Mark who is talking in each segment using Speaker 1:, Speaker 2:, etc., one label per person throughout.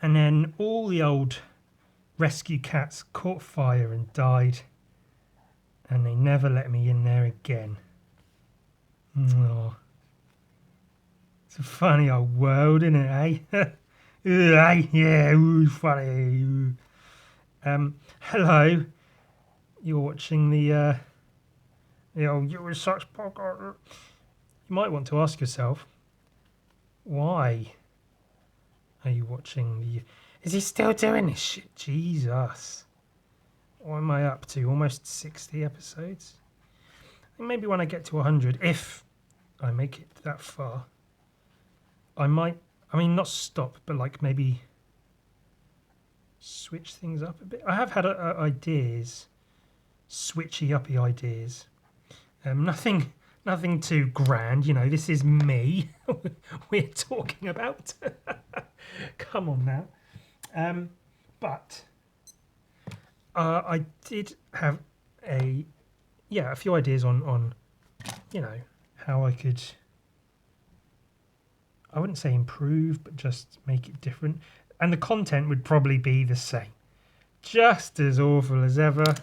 Speaker 1: And then all the old rescue cats caught fire and died. And they never let me in there again. Oh. It's a funny old world, isn't it, eh? Yeah, ooh, funny. Hello. You're watching the old ewansucks podcast. You might want to ask yourself, why are you watching the... Is he still doing this shit? Jesus. What am I up to? Almost 60 episodes? I think maybe when I get to 100, if I make it that far, I might... I mean, not stop, but like maybe switch things up a bit. I have had ideas, switchy-uppy ideas. Nothing too grand, you know. This is me we're talking about. Come on now. But I did have a few ideas on you know, how I could, I wouldn't say improve, but just make it different. And the content would probably be the same. Just as awful as ever,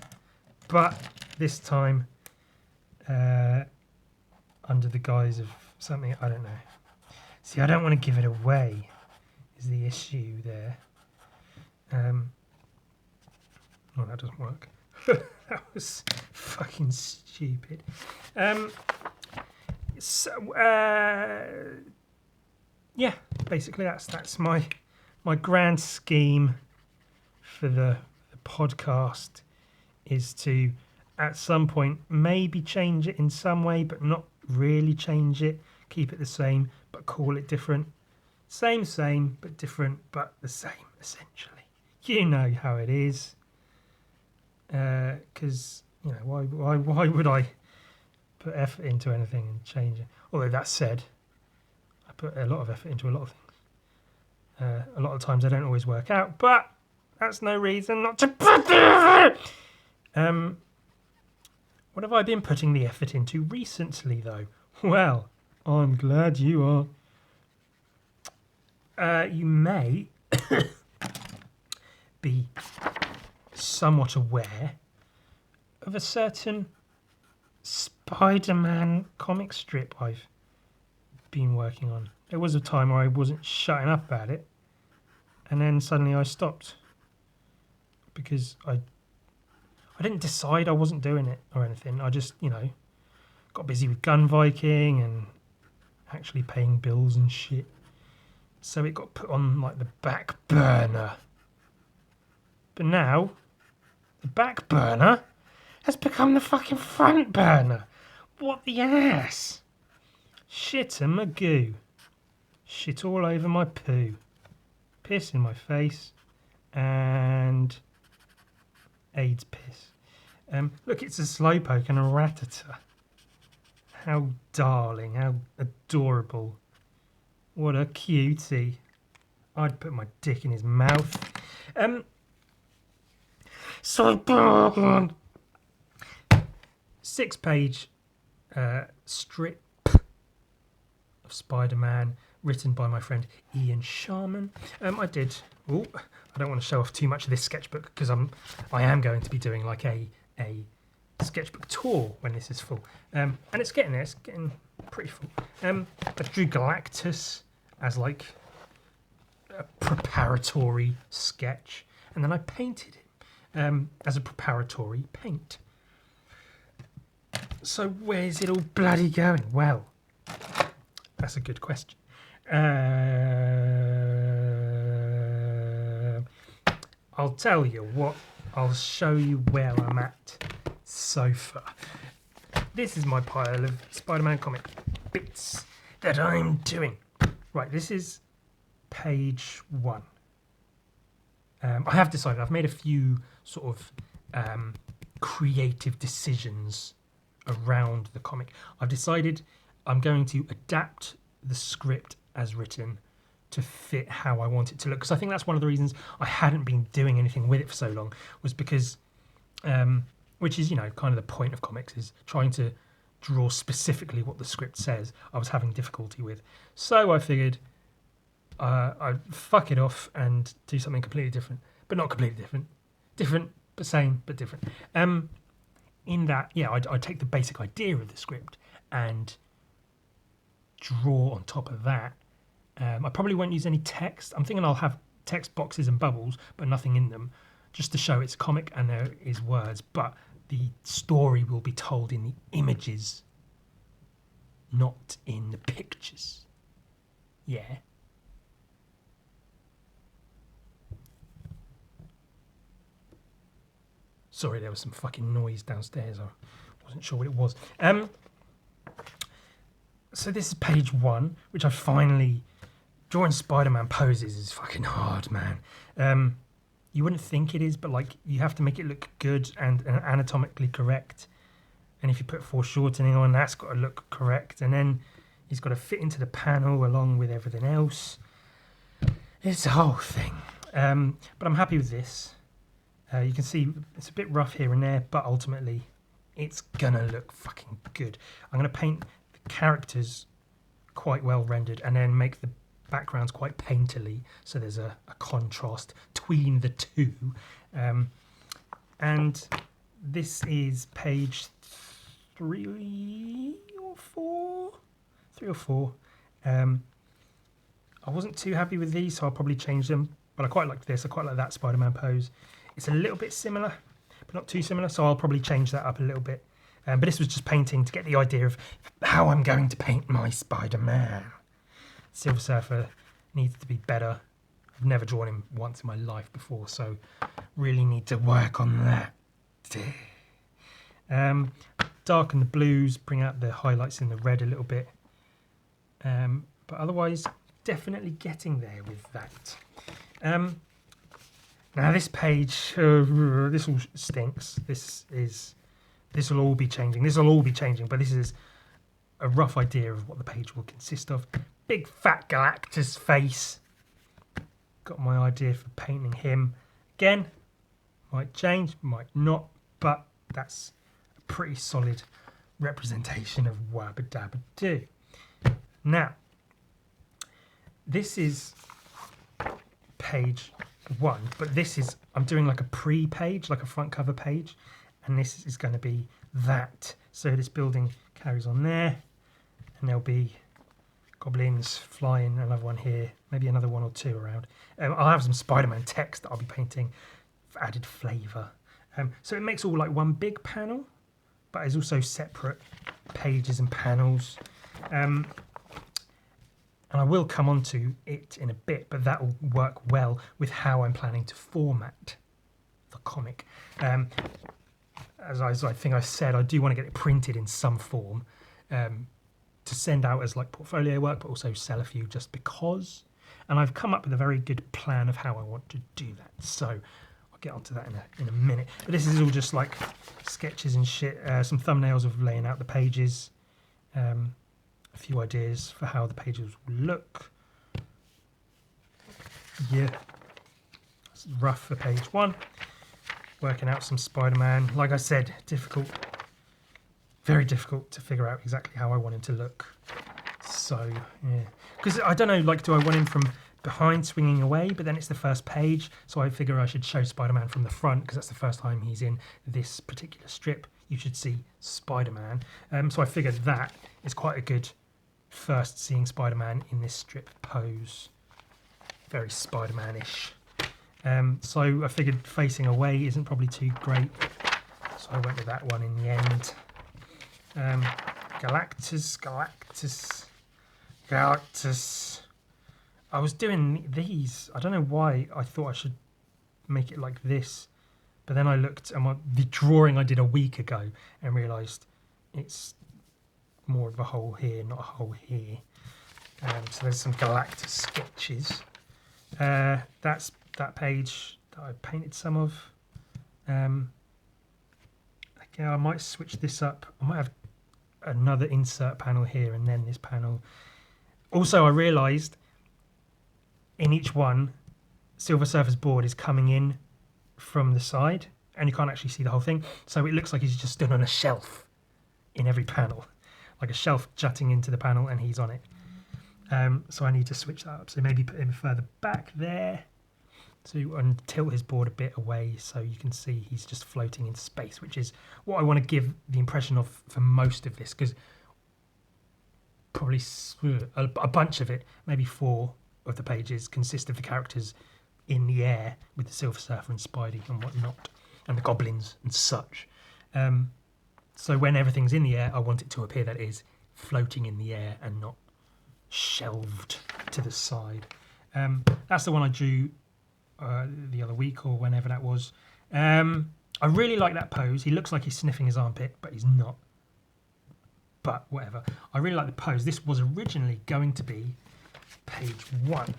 Speaker 1: but this time under the guise of something, I don't know. See, I don't want to give it away, is the issue there. Oh, that doesn't work. That was fucking stupid. Yeah, basically that's my grand scheme for the podcast, is to at some point maybe change it in some way, but not really change it. Keep it the same, but call it different. Same, but different, but the same, essentially. You know how it is. Because, you know, why would I put effort into anything and change it? Although that said, I put a lot of effort into a lot of things. A lot of times they don't always work out, but that's no reason not to put the effort. What have I been putting the effort into recently, though? Well, I'm glad you are. You may be somewhat aware of a certain Spider-Man comic strip I've been working on. There was a time where I wasn't shutting up about it, and then suddenly I stopped because I didn't decide I wasn't doing it or anything. I just, you know, got busy with Gun Viking and actually paying bills and shit. So it got put on like the back burner. But now, the back burner has become the fucking front burner. What the ass? Shit and magoo. Shit all over my poo. Piss in my face. And AIDS piss. Look, it's a slowpoke and a ratata. How darling, how adorable. What a cutie. I'd put my dick in his mouth. So 6-page strip of Spider-Man written by my friend Ian Sharman. I don't want to show off too much of this sketchbook because I am going to be doing like a sketchbook tour when this is full. And it's getting there, it's getting pretty full. I drew Galactus as like a preparatory sketch, and then I painted him as a preparatory paint. So where's it all bloody going? Well, that's a good question. I'll tell you what, I'll show you where I'm at so far. This is my pile of Spider-Man comic bits that I'm doing. Right, this is page 1. I have decided, I've made a few sort of creative decisions around the comic. I've decided I'm going to adapt the script as written to fit how I want it to look, because I think that's one of the reasons I hadn't been doing anything with it for so long, was because which is, you know, kind of the point of comics, is trying to draw specifically what the script says. I was having difficulty with, so I figured I'd fuck it off and do something completely different, but not completely different. Different, but same, but different. In that, yeah, I'd take the basic idea of the script and draw on top of that. I probably won't use any text. I'm thinking I'll have text boxes and bubbles, but nothing in them, just to show it's a comic and there is words. But the story will be told in the images, not in the pictures. Yeah. Sorry, there was some fucking noise downstairs. I wasn't sure what it was. So this is page 1, which I finally... Drawing Spider-Man poses is fucking hard, man. You wouldn't think it is, but like you have to make it look good and anatomically correct. And if you put foreshortening on, that's got to look correct. And then he's got to fit into the panel along with everything else. It's a whole thing. But I'm happy with this. You can see it's a bit rough here and there, but ultimately it's gonna look fucking good. I'm gonna paint the characters quite well rendered and then make the backgrounds quite painterly, so there's a contrast between the two. And this is page 3 or 4. 3 or 4. I wasn't too happy with these, so I'll probably change them. But I quite like this. I quite like that Spider-Man pose. It's a little bit similar, but not too similar, so I'll probably change that up a little bit. But this was just painting to get the idea of how I'm going to paint my Spider-Man. Silver Surfer needs to be better. I've never drawn him once in my life before, so really need to work on that. Darken the blues, bring out the highlights in the red a little bit. But otherwise, definitely getting there with that. Now this page, this all stinks. This will all be changing. This will all be changing, but this is a rough idea of what the page will consist of. Big fat Galactus face. Got my idea for painting him. Again, might change, might not, but that's a pretty solid representation of Wabba Dabba Doo. Now, this is page 1, but this is, I'm doing like a pre-page, like a front cover page, and this is going to be that. So this building carries on there, and there'll be goblins flying, another one here, maybe another 1 or 2 around. I'll have some Spider-Man text that I'll be painting for added flavour. So it makes all like one big panel, but there's also separate pages and panels. And I will come on to it in a bit, but that will work well with how I'm planning to format the comic. As I think I said, I do want to get it printed in some form to send out as like portfolio work, but also sell a few just because. And I've come up with a very good plan of how I want to do that. So I'll get onto that in a minute. But this is all just like sketches and shit, some thumbnails of laying out the pages. A few ideas for how the pages will look. Yeah, it's rough for page 1. Working out some Spider-Man. Like I said, difficult, very difficult to figure out exactly how I want him to look. So, yeah. Because I don't know, like, do I want him from behind swinging away, but then it's the first page, so I figure I should show Spider-Man from the front, because that's the first time he's in this particular strip. You should see Spider-Man. So I figured that is quite a good first seeing Spider-Man in this strip pose. Very Spider-Man-ish. So I figured facing away isn't probably too great, so I went with that one in the end. Galactus. I was doing these. I don't know why I thought I should make it like this, but then I looked at the drawing I did a week ago and realised it's more of a hole here, not a hole here. So there's some Galactus sketches. That's that page that I painted some of. Again, I might switch this up. I might have another insert panel here and then this panel. Also, I realised in each one, Silver Surfer's board is coming in from the side and you can't actually see the whole thing. So it looks like he's just stood on a shelf in every panel, like a shelf jutting into the panel and he's on it. So I need to switch that up. So maybe put him further back there and tilt his board a bit away so you can see he's just floating in space, which is what I want to give the impression of for most of this, because probably a bunch of it, maybe 4 of the pages, consist of the characters in the air with the Silver Surfer and Spidey and whatnot, and the goblins and such. So when everything's in the air, I want it to appear that it is floating in the air and not shelved to the side. That's the one I drew the other week or whenever that was. I really like that pose. He looks like he's sniffing his armpit, but he's not. But whatever. I really like the pose. This was originally going to be page 1.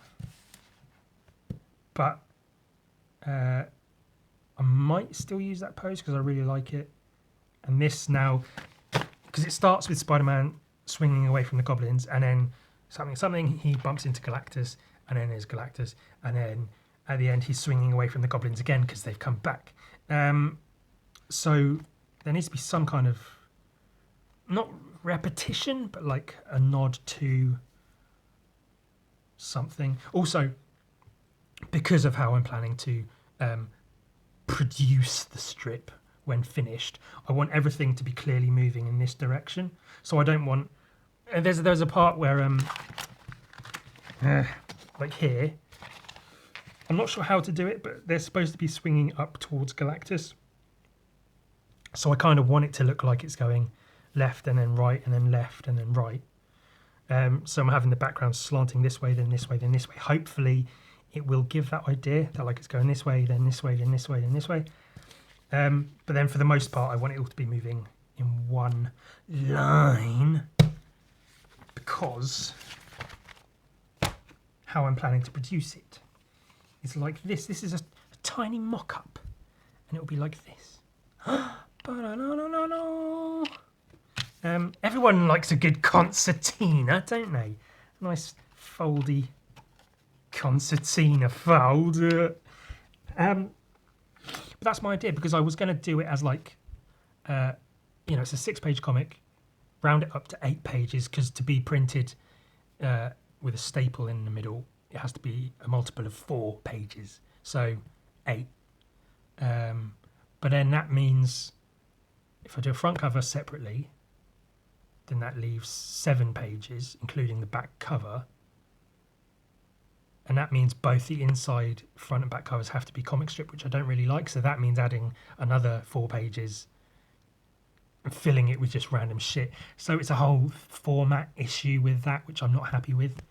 Speaker 1: But I might still use that pose because I really like it. And this now, because it starts with Spider-Man swinging away from the goblins, and then something, he bumps into Galactus, and then there's Galactus, and then at the end he's swinging away from the goblins again because they've come back. So there needs to be some kind of, not repetition, but like a nod to something. Also, because of how I'm planning to produce the strip when finished, I want everything to be clearly moving in this direction. So I don't want... There's a part where, like here, I'm not sure how to do it, but they're supposed to be swinging up towards Galactus. So I kind of want it to look like it's going left and then right and then left and then right. So I'm having the background slanting this way, then this way, then this way. Hopefully it will give that idea that like it's going this way, then this way, then this way, then this way. But then for the most part, I want it all to be moving in one line because how I'm planning to produce it is like this. This is a tiny mock-up and it will be like this. Everyone likes a good concertina, don't they? Nice foldy concertina fold. But that's my idea, because I was going to do it as like, it's a 6-page comic, round it up to 8 pages, because to be printed with a staple in the middle, it has to be a multiple of 4 pages, so 8. But then that means if I do a front cover separately, then that leaves 7 pages, including the back cover. And that means both the inside, front and back covers have to be comic strip, which I don't really like. So that means adding another 4 pages and filling it with just random shit. So it's a whole format issue with that, which I'm not happy with.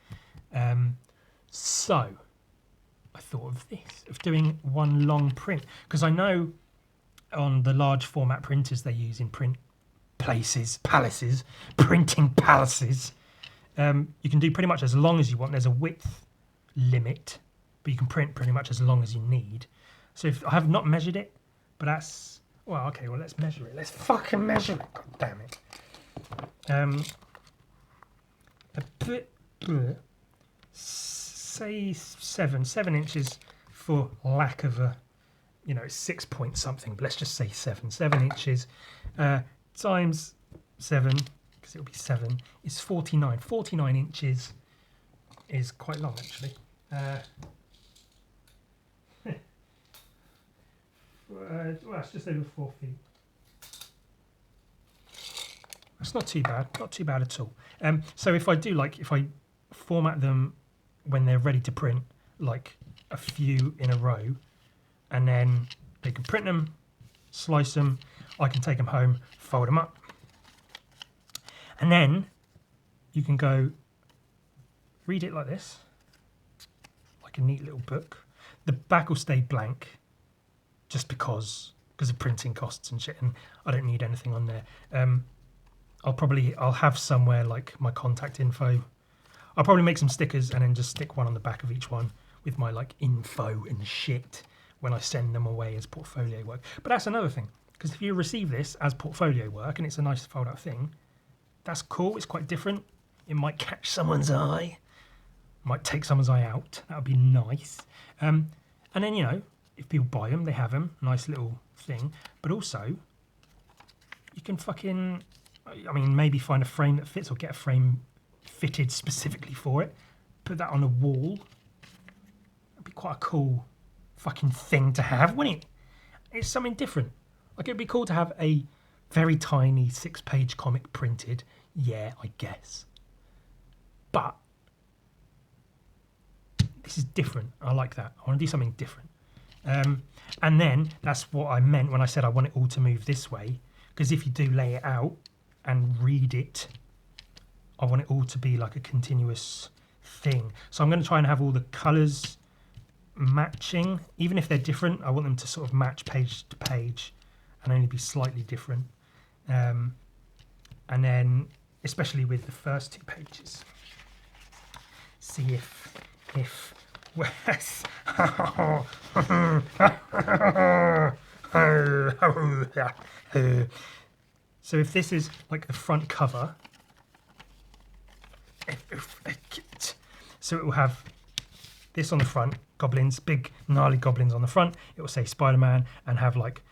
Speaker 1: So I thought of this, of doing one long print. Because I know on the large format printers they use in printing palaces, you can do pretty much as long as you want. There's a width limit, but you can print pretty much as long as you need. So if I have not measured it, but that's, well, okay, well, let's measure it. Let's fucking measure it. God damn it. Say 7 inches for lack of a, it's 6 point something, but let's just say 7 inches times 7, because it'll be 7, is 49. 49 inches is quite long, actually. Well, it's just over 4 feet. That's not too bad, not too bad at all. So if I do, like, if I format them when they're ready to print, like a few in a row, and then they can print them, slice them, I can take them home, fold them up, and then you can go read it like this, like a neat little book. The back will stay blank, just because of printing costs and shit, and I don't need anything on there. I'll have somewhere like my contact info. I'll probably make some stickers and then just stick one on the back of each one with my like info and shit when I send them away as portfolio work. But that's another thing, because if you receive this as portfolio work and it's a nice fold out thing, that's cool. It's quite different. It might catch someone's eye, might take someone's eye out. That would be nice. And then, if people buy them, they have them. Nice little thing. But also, you can maybe find a frame that fits, or get a frame fitted specifically for it. Put that on a wall. It'd be quite a cool fucking thing to have, wouldn't it? It's something different. Like, it'd be cool to have a very tiny 6-page comic printed. Yeah, I guess. But this is different. I like that. I want to do something different. And then that's what I meant when I said I want it all to move this way. Because if you do lay it out and read it, I want it all to be like a continuous thing. So I'm going to try and have all the colours matching. Even if they're different, I want them to sort of match page to page and only be slightly different. And then, especially with the first 2 pages, see if so if this is like the front cover, so it will have this on the front, goblins, big gnarly goblins on the front. It will say Spider-Man and have like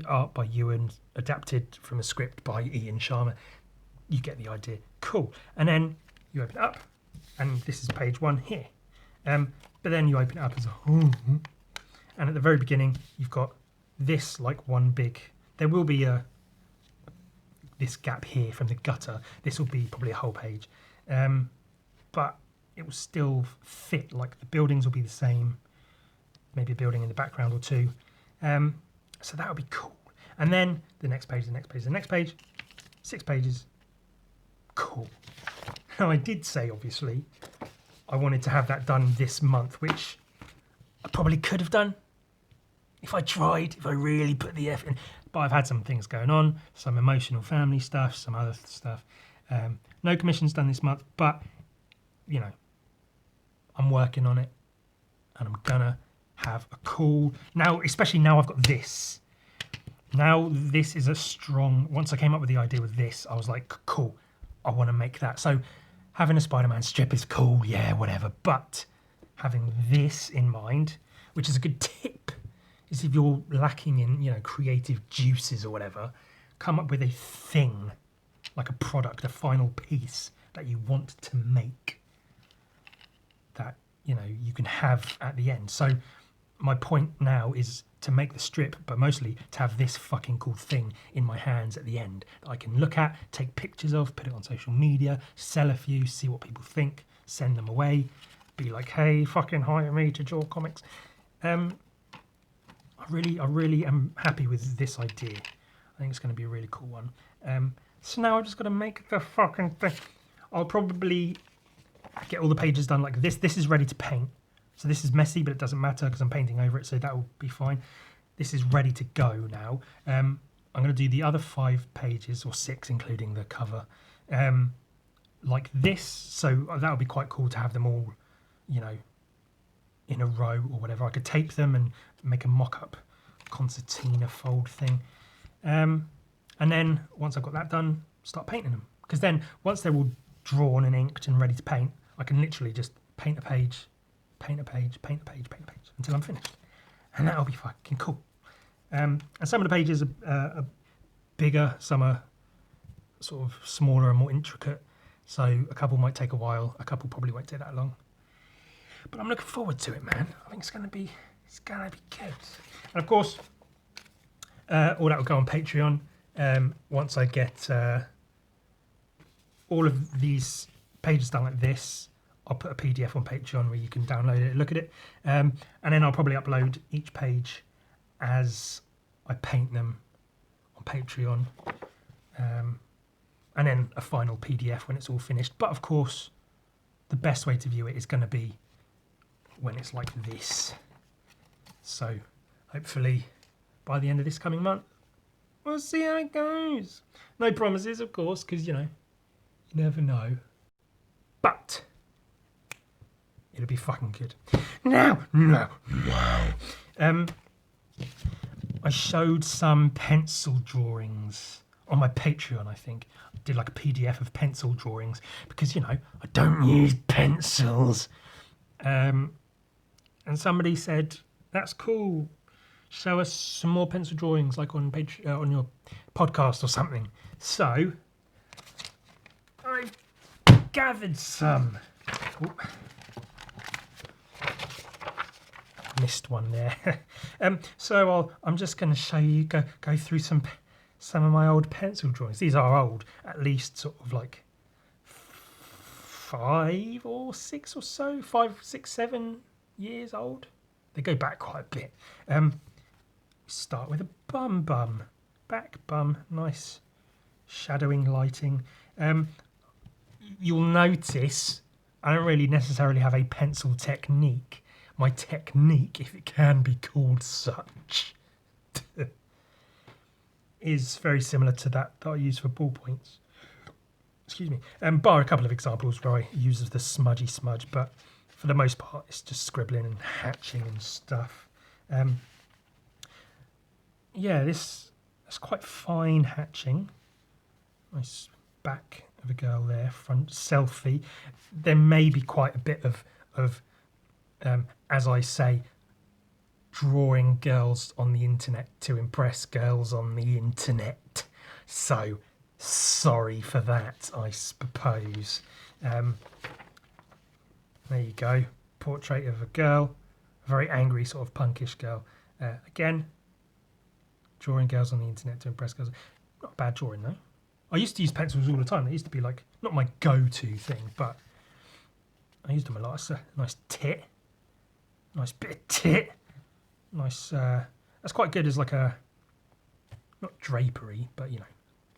Speaker 1: art by Ewan, adapted from a script by Ian Sharma. You get the idea. Cool. And then you open it up, and this is page 1 here. But then you open it up as a and at the very beginning you've got this like one big. There will be this gap here from the gutter. This will be probably a whole page, but it will still fit. Like, the buildings will be the same. Maybe a building in the background or 2. So that would be cool. And then the next page, the next page, the next page. 6 pages. Cool. Now, I did say, obviously, I wanted to have that done this month, which I probably could have done if I tried, if I really put the effort in. But I've had some things going on, some emotional family stuff, some other stuff. No commissions done this month, but, you know, I'm working on it, and I'm gonna have a cool, now, especially now I've got this. Now this is a strong, once I came up with the idea with this, I was like, cool, I want to make that. So having a Spider-Man strip is cool, yeah, whatever. But having this in mind, which is a good tip, is if you're lacking in, you know, creative juices or whatever, come up with a thing, like a product, a final piece that you want to make that, you know, you can have at the end. So my point now is to make the strip, but mostly to have this fucking cool thing in my hands at the end that I can look at, take pictures of, put it on social media, sell a few, see what people think, send them away, be like, hey, fucking hire me to draw comics. I really am happy with this idea. I think it's going to be a really cool one. So now I've just got to make the fucking thing. I'll probably get all the pages done like this. This is ready to paint. So this is messy, but it doesn't matter because I'm painting over it, so that will be fine. This is ready to go now. I'm going to do the other 5 pages, or 6, including the cover, like this. So that would be quite cool to have them all, you know, in a row or whatever. I could tape them and make a mock-up concertina fold thing. And then once I've got that done, start painting them. Because then once they're all drawn and inked and ready to paint, I can literally just paint a page, paint a page, paint a page, paint a page until I'm finished. And that'll be fucking cool. And some of the pages are bigger, some are sort of smaller and more intricate. So a couple might take a while, a couple probably won't take that long. But I'm looking forward to it, man. I think it's gonna be good. And of course, all that will go on Patreon. Once I get all of these pages done like this, I'll put a PDF on Patreon where you can download it and look at it. And then I'll probably upload each page as I paint them on Patreon. And then a final PDF when it's all finished. But of course, the best way to view it is going to be when it's like this. So hopefully by the end of this coming month, we'll see how it goes. No promises, of course, because, you know, you never know. But it'll be fucking good. No. I showed some pencil drawings on my Patreon, I think. I did like a PDF of pencil drawings because, you know, I don't use pencils. And somebody said, that's cool. Show us some more pencil drawings, like on on your podcast or something. So I gathered some. Ooh. Missed one there. So I'm just going to show you, go through some of my old pencil drawings. These are old, at least sort of like 5 or 6 or so, 5, 6, 7 years old. They go back quite a bit. Start with a bum, back bum, nice shadowing, lighting. You'll notice I don't really necessarily have a pencil technique. My technique, if it can be called such, is very similar to that I use for ballpoints. Excuse me. Bar a couple of examples where I use the smudgy smudge, but for the most part it's just scribbling and hatching and stuff. Yeah, that's quite fine hatching. Nice back of a girl there, front selfie. There may be quite a bit of as I say, drawing girls on the internet to impress girls on the internet. So sorry for that, I suppose. There you go. Portrait of a girl, a very angry sort of punkish girl. Again, drawing girls on the internet to impress girls. Not a bad drawing though. I used to use pencils all the time. They used to be like, not my go-to thing, but I used them a lot. It's a nice tit. Nice bit of tit. Nice, that's quite good as like a, not drapery, but you know,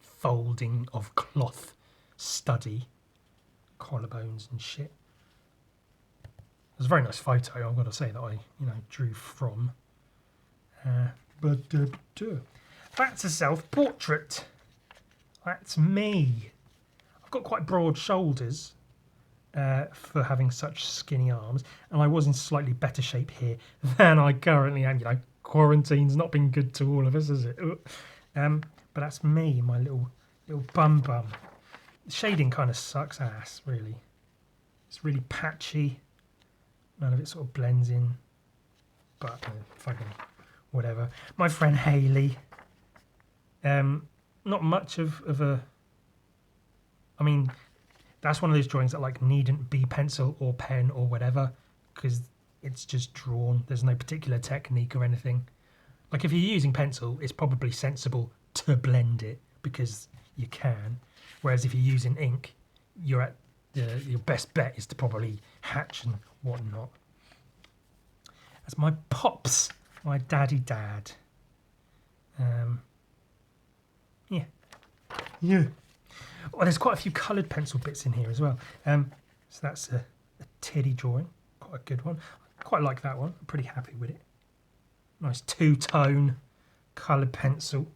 Speaker 1: folding of cloth study. Collarbones and shit. It was a very nice photo, I've got to say, that I, drew from. That's a self-portrait. That's me. I've got quite broad shoulders for having such skinny arms, and I was in slightly better shape here than I currently am. Quarantine's not been good to all of us, has it? But that's me, my little bum. The shading kind of sucks ass, really. It's really patchy. None of it sort of blends in. But fucking whatever. My friend Hayley. Not much of a... I mean, that's one of those drawings that like needn't be pencil or pen or whatever, because it's just drawn. There's no particular technique or anything. Like if you're using pencil, it's probably sensible to blend it because you can. Whereas if you're using ink, your best bet is to probably hatch and whatnot. That's my pops, my daddy dad. Yeah. Well, there's quite a few coloured pencil bits in here as well. So that's a titty drawing, quite a good one. I quite like that one. I'm pretty happy with it. Nice two-tone coloured pencil.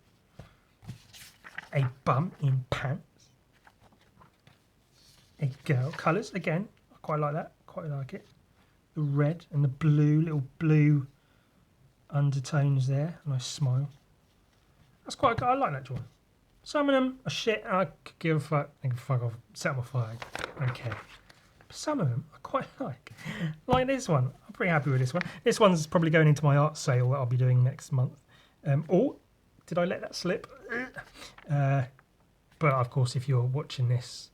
Speaker 1: A bum in pants. A girl. Colours, again, I quite like that. Quite like it. The red and the blue, little blue undertones there. Nice smile. That's quite good. I like that drawing. Some of them are shit. I could give a fuck. I can fuck off. Set them afire. I don't care. But some of them I quite like. Like this one. I'm pretty happy with this one. This one's probably going into my art sale that I'll be doing next month. Or did I let that slip? But of course, if you're watching this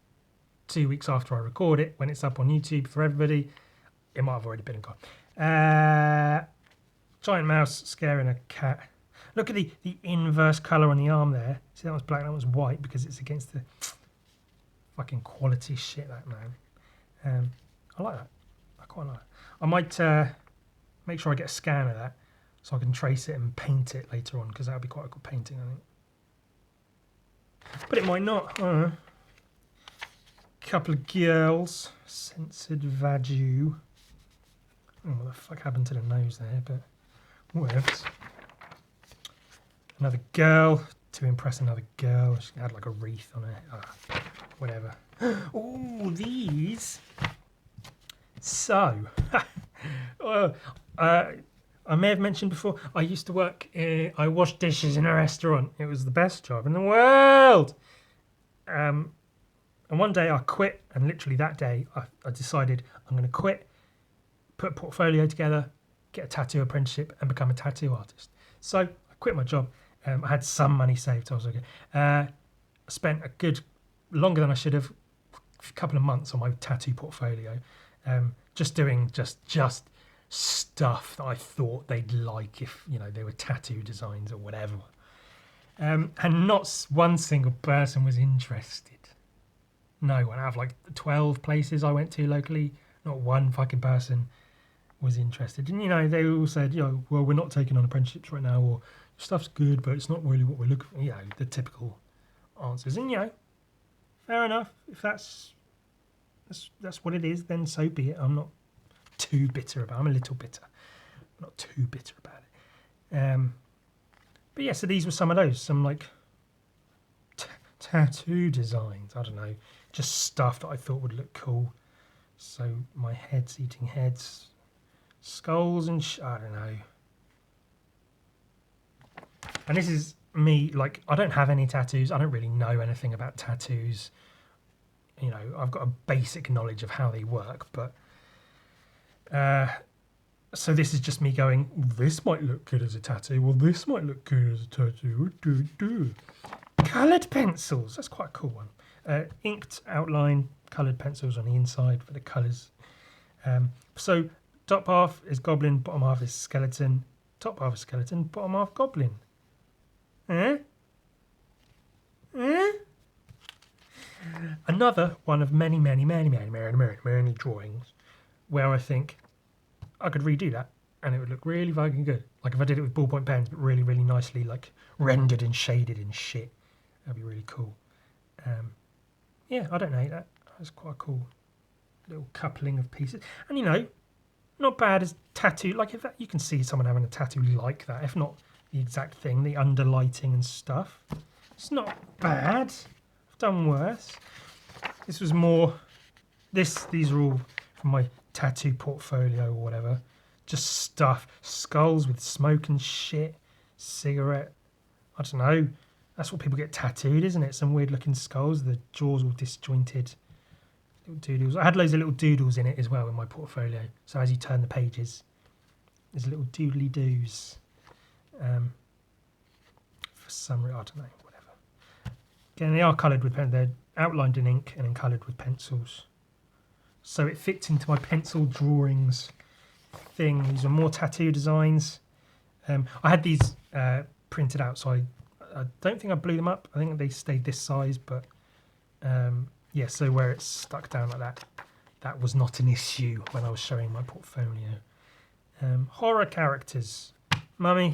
Speaker 1: 2 weeks after I record it, when it's up on YouTube for everybody, it might have already been gone. Giant mouse scaring a cat. Look at the inverse colour on the arm there. See, that one's black, that one's white, because it's against the fucking quality shit, that man. I like that. I quite like it. I might make sure I get a scan of that so I can trace it and paint it later on, because that would be quite a good painting, I think. But it might not. I don't know. Couple of girls. Censored Vaju. I don't know what the fuck happened to the nose there, but whatever. Another girl to impress another girl. She had like a wreath on her. Whatever. Oh, these. So, I may have mentioned before, I used to work, I washed dishes in a restaurant. It was the best job in the world. And one day I quit, and literally that day I decided I'm going to quit, put a portfolio together, get a tattoo apprenticeship and become a tattoo artist. So I quit my job. I had some money saved, so I was okay. I spent a good, longer than I should have, couple of months on my tattoo portfolio, just doing just stuff that I thought they'd like if, you know, they were tattoo designs or whatever. And not one single person was interested. No one. Out of like 12 places I went to locally, not one fucking person was interested. And, you know, they all said, you know, well, we're not taking on apprenticeships right now, or stuff's good, but it's not really what we're looking for. You know, the typical answers. And, you know, fair enough. If that's what it is, then so be it. I'm not too bitter about it. I'm a little bitter. I'm not too bitter about it. But yeah, so these were some of those. Some like tattoo designs. I don't know. Just stuff that I thought would look cool. So my head's eating heads. Skulls and I don't know. And this is me, like, I don't have any tattoos. I don't really know anything about tattoos. You know, I've got a basic knowledge of how they work, but so this is just me going, this might look good as a tattoo. Well, this might look good as a tattoo. Coloured pencils. That's quite a cool one. Inked outline, coloured pencils on the inside for the colours. So top half is goblin, bottom half is skeleton. Top half is skeleton, bottom half goblin. Another one of many drawings where I think I could redo that and it would look really fucking good. Like if I did it with ballpoint pens, but really, really nicely, like rendered and shaded and shit. That'd be really cool. Yeah, I don't hate that. That's quite a cool little coupling of pieces. And you know, not bad as tattoo. Like if that, you can see someone having a tattoo like that, if not the exact thing, the underlighting and stuff. It's not bad. I've done worse. This was more. These are all from my tattoo portfolio or whatever. Just stuff. Skulls with smoke and shit. Cigarette. I don't know. That's what people get tattooed, isn't it? Some weird looking skulls. The jaws all disjointed. Little doodles. I had loads of little doodles in it as well in my portfolio. So as you turn the pages, there's little doodly doos. For some reason, I don't know, whatever. Again, they are coloured with pen. They're outlined in ink and then coloured with pencils. So it fits into my pencil drawings thing. These are more tattoo designs. I had these printed out, so I don't think I blew them up. I think they stayed this size, but yeah, so where it's stuck down like that, that was not an issue when I was showing my portfolio. Horror characters. Mummy,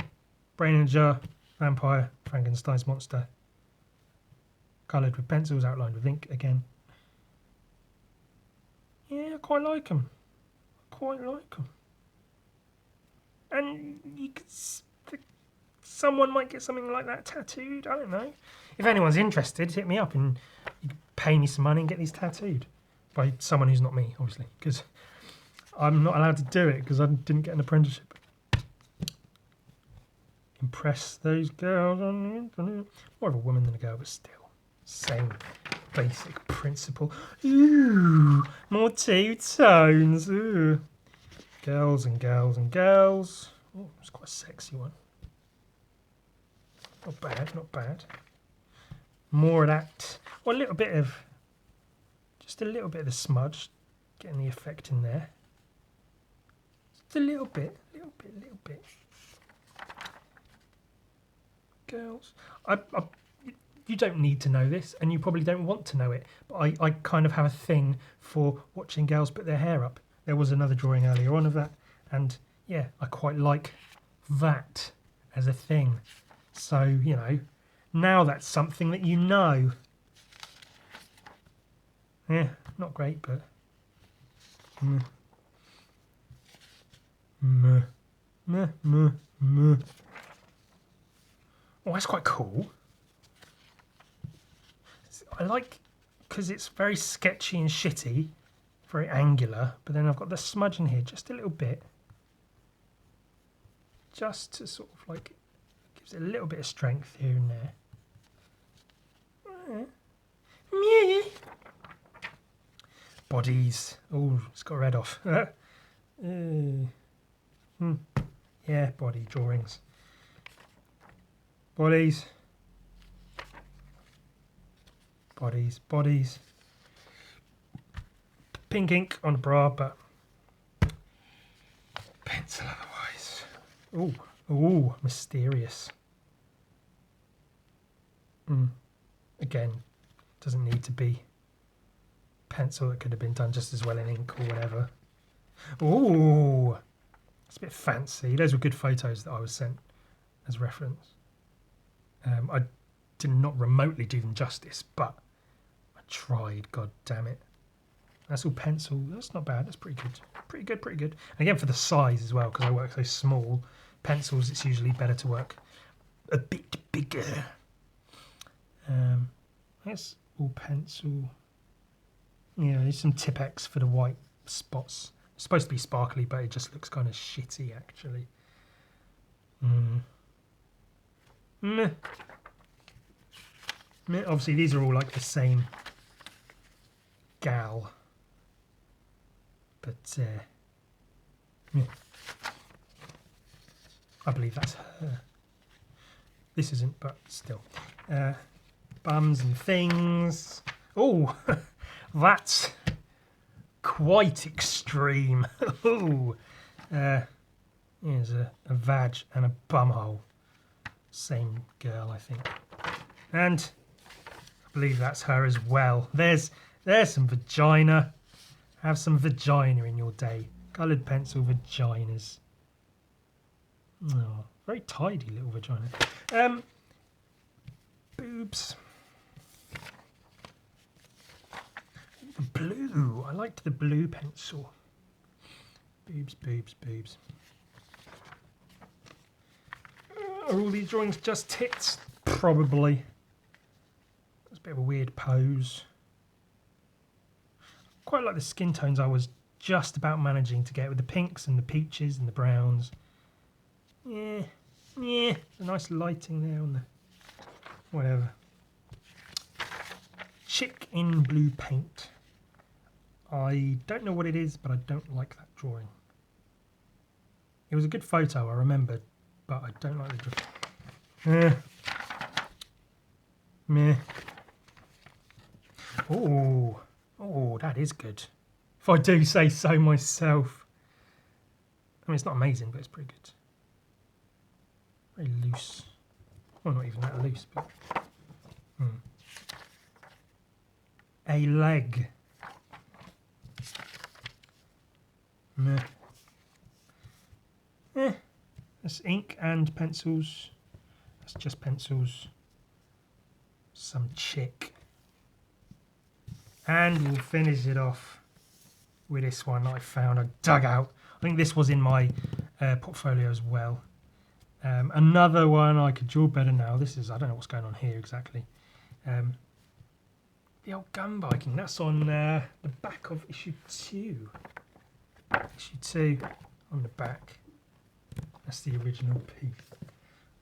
Speaker 1: Brain in a Jar, Vampire, Frankenstein's Monster. Coloured with pencils, outlined with ink again. Yeah, I quite like them. And you could, someone might get something like that tattooed. I don't know. If anyone's interested, hit me up and you can pay me some money and get these tattooed by someone who's not me, obviously, because I'm not allowed to do it because I didn't get an apprenticeship. Impress those girls on the internet. More of a woman than a girl, but still. Same basic principle. Ooh, more two-tones. Ooh. Girls and girls and girls. Oh, it's quite a sexy one. Not bad, not bad. More of that. Well, a little bit of, just a little bit of the smudge. Getting the effect in there. Just a little bit. Girls. You don't need to know this, and you probably don't want to know it, but I kind of have a thing for watching girls put their hair up. There was another drawing earlier on of that, and yeah, I quite like that as a thing. So, you know, now that's something that you know. Yeah, not great, but... Oh, that's quite cool. I like, because it's very sketchy and shitty, very angular, but then I've got the smudge in here just a little bit. Just to sort of like, gives it a little bit of strength here and there. Bodies. Oh, it's got red off. Yeah, body drawings. Bodies. Bodies. pink ink on the bra, but pencil otherwise. Ooh, ooh, mysterious. Again, doesn't need to be pencil. It could have been done just as well in ink or whatever. Ooh, it's a bit fancy. Those were good photos that I was sent as reference. I did not remotely do them justice, but I tried. God damn it. That's all pencil. That's not bad. That's pretty good. Pretty good, pretty good. And again, for the size as well, because I work so small, pencils, it's usually better to work a bit bigger. That's all pencil. Yeah, there's some Tipex for the white spots. It's supposed to be sparkly, but it just looks kind of shitty, actually. Meh. Meh. Obviously, these are all like the same gal. But, meh. I believe that's her. This isn't, but still. Bums and things. Oh, that's quite extreme. Oh, here's a vag and a bumhole. Same girl, I think. And I believe that's her as well. There's some vagina. Have some vagina in your day. Coloured pencil vaginas. Oh, very tidy little vagina. Boobs. Blue. I liked the blue pencil. Boobs, boobs, boobs. Are all these drawings just tits? Probably. It's a bit of a weird pose. Quite like the skin tones I was just about managing to get with the pinks and the peaches and the browns. Yeah, yeah. A nice lighting there on the whatever. Chick in blue paint. I don't know what it is, but I don't like that drawing. It was a good photo, I remembered, but I don't like the drawing. Meh. Oh, oh, that is good. If I do say so myself. I mean, it's not amazing, but it's pretty good. Very loose. Well, not even that loose, but... A leg. Meh. That's ink and pencils. That's just pencils. Some chick. And we'll finish it off with this one that I found. I dug out. I think this was in my portfolio as well. Another one I could draw better now. This is, I don't know what's going on here exactly. The old gun biking. That's on the back of issue 2. Issue 2 on the back. That's the original piece.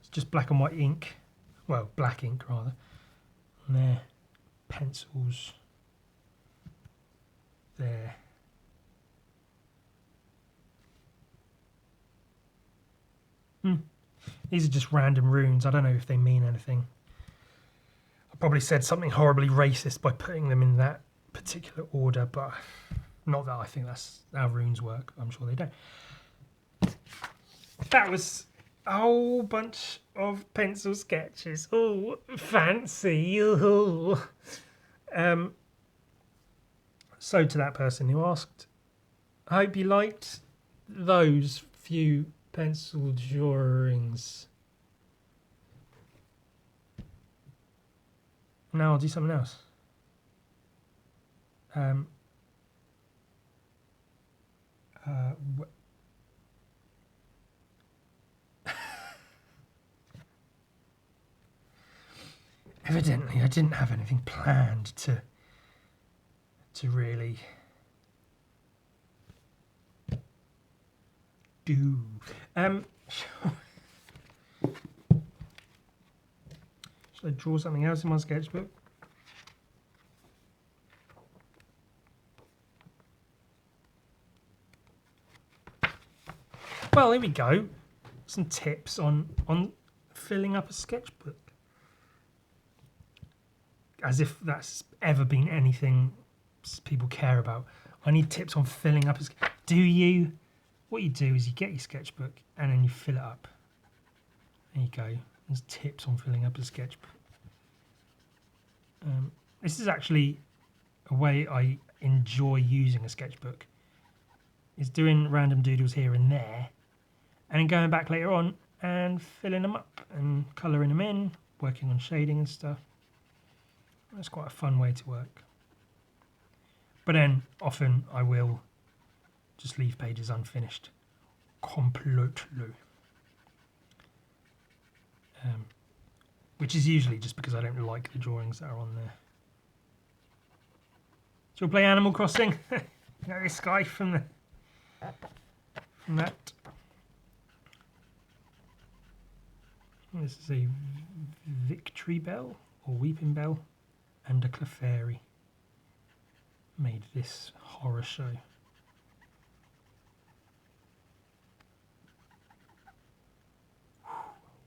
Speaker 1: It's just black and white ink. Well, black ink rather. And there. Pencils. There. These are just random runes. I don't know if they mean anything. I probably said something horribly racist by putting them in that particular order, but not that I think that's how runes work. I'm sure they don't. That was a whole bunch of pencil sketches. Oh, fancy. Oh. So to that person who asked, I hope you liked those few pencil drawings. Now I'll do something else. Evidently, I didn't have anything planned to really do. Should I draw something else in my sketchbook? Well, here we go. Some tips on filling up a sketchbook. As if that's ever been anything people care about. I need tips on filling up. Do you? What you do is you get your sketchbook and then you fill it up. There you go. There's tips on filling up a sketchbook. This is actually a way I enjoy using a sketchbook. Is doing random doodles here and there, and then going back later on and filling them up and colouring them in, working on shading and stuff. That's quite a fun way to work. But then often I will just leave pages unfinished completely. Which is usually just because I don't like the drawings that are on there. So we'll play Animal Crossing. You know this guy from that. This is a Victory Bell or Weeping Bell and a Clefairy made this horror show.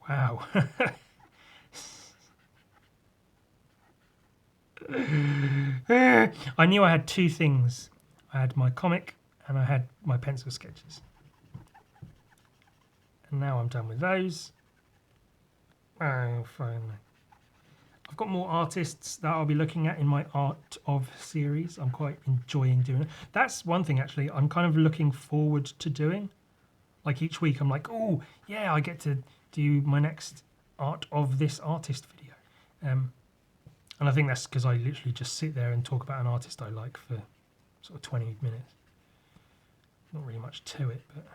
Speaker 1: Wow. I knew I had two things. I had my comic and I had my pencil sketches. And now I'm done with those. Oh, finally. I've got more artists that I'll be looking at in my Art of series. I'm quite enjoying doing it. That's one thing, actually, I'm kind of looking forward to doing. Like each week, I'm like, oh, yeah, I get to do my next Art of this artist video. And I think that's because I literally just sit there and talk about an artist I like for sort of 20 minutes. Not really much to it, but...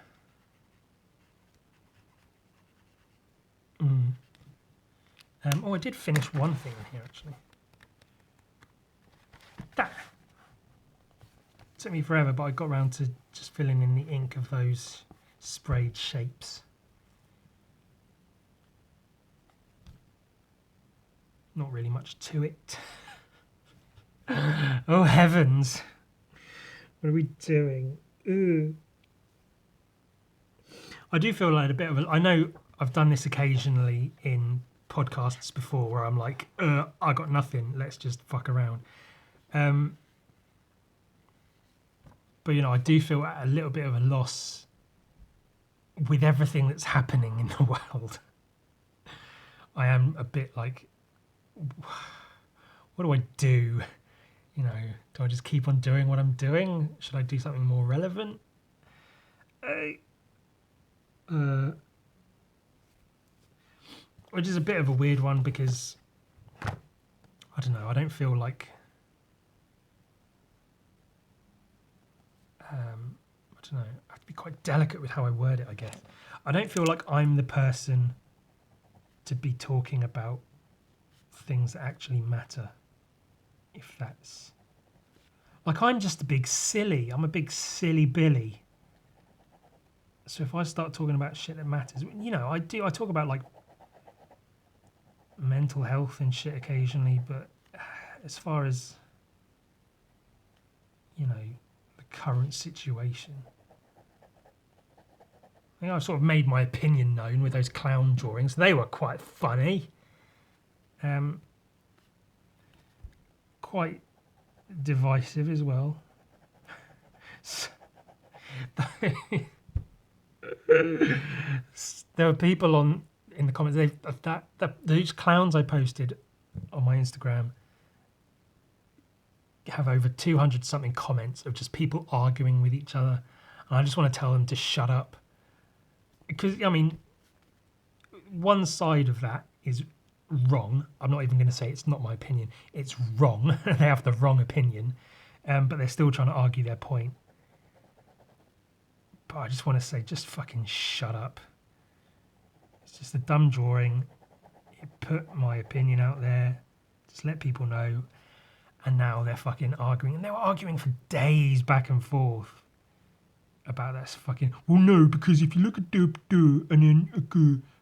Speaker 1: oh, I did finish one thing in here, actually. That took me forever, but I got around to just filling in the ink of those sprayed shapes. Not really much to it. Oh, heavens. What are we doing? Ooh. I do feel like a bit of a... I know I've done this occasionally in podcasts before where I'm like, I got nothing, let's just fuck around. But, you know, I do feel a little bit of a loss with everything that's happening in the world. I am a bit like, what do I do? You know, do I just keep on doing what I'm doing? Should I do something more relevant? Which is a bit of a weird one because, I don't know, I don't feel like, I don't know, I have to be quite delicate with how I word it, I guess. I don't feel like I'm the person to be talking about things that actually matter, if that's... Like, I'm just a big silly. I'm a big silly Billy. So if I start talking about shit that matters, you know, I talk about, like, mental health and shit occasionally, but as far as, you know, the current situation, I think I've sort of made my opinion known with those clown drawings. They were quite funny. Quite divisive as well. There were people in the comments. Those clowns I posted on my Instagram have over 200 something comments of just people arguing with each other, and I just want to tell them to shut up. Because, I mean, one side of that is wrong. I'm not even going to say it's not my opinion. It's wrong. They have the wrong opinion, but they're still trying to argue their point. But I just want to say, just fucking shut up. It's just a dumb drawing. It put my opinion out there. Just let people know. And now they're fucking arguing. And they were arguing for days back and forth about that fucking... Well, no, because if you look at and then...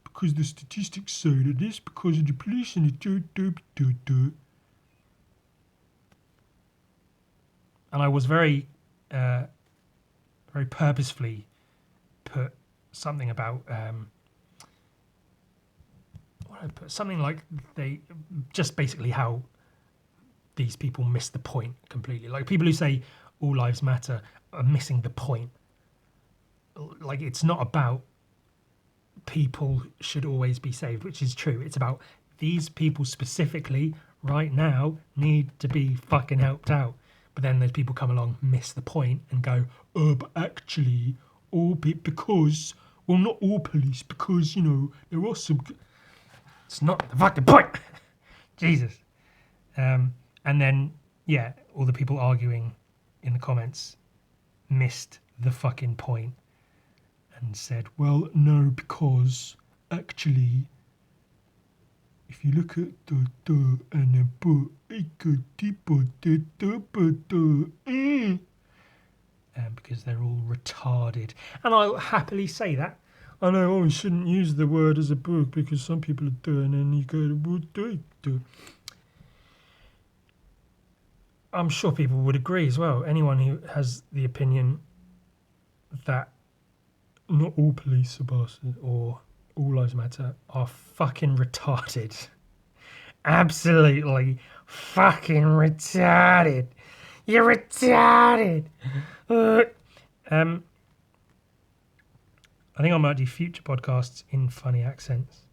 Speaker 1: because the statistics say that this, because of the police and the... And I was very purposefully put something about... what did I put? Something like they... Just basically how these people miss the point completely. Like people who say, All Lives Matter are missing the point. Like, it's not about people should always be saved, which is true. It's about these people specifically right now need to be fucking helped out. But then there's people come along, miss the point, and go, oh, but actually, because, well, not all police, because, you know, there are some. It's not the fucking point. Jesus. And then, yeah, all the people arguing in the comments missed the fucking point and said, well, no, because actually, if you look at the and then put because they're all retarded. And I'll happily say that. I know, oh, you shouldn't use the word as a book because some people are doing it and you go, do. I'm sure people would agree as well. Anyone who has the opinion that not all police are bastards or all lives matter are fucking retarded. Absolutely fucking retarded. You're retarded. I think I might do future podcasts in funny accents.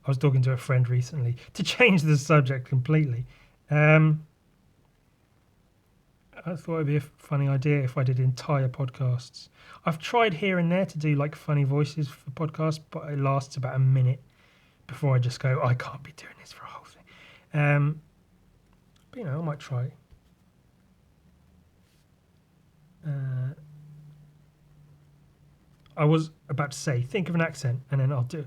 Speaker 1: I was talking to a friend recently to change the subject completely. I thought it'd be a funny idea if I did entire podcasts. I've tried here and there to do like funny voices for podcasts, but it lasts about a minute before I just go, I can't be doing this for a whole thing. But you know, I might try. I was about to say, think of an accent, and then I'll do.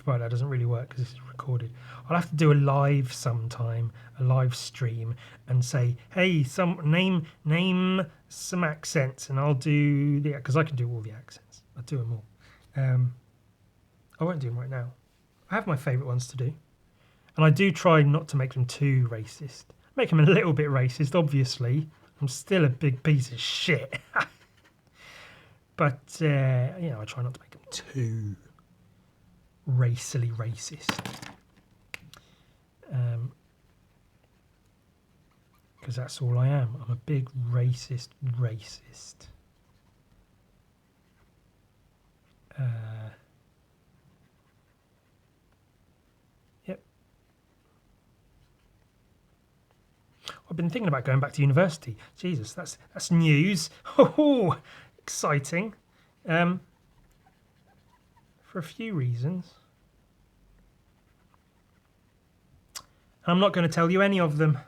Speaker 1: Right, that doesn't really work because this is recorded. I'll have to do a live sometime, a live stream, and say, "Hey, name some accents," and I'll do because I can do all the accents. I'll do them all. I won't do them right now. I have my favourite ones to do, and I do try not to make them too racist. Make them a little bit racist, obviously. I'm still a big piece of shit, but you know, I try not to make them too racily racist, because that's all I am. I'm a big racist. Yep. I've been thinking about going back to university. Jesus, that's news. Oh, exciting. For a few reasons. I'm not going to tell you any of them.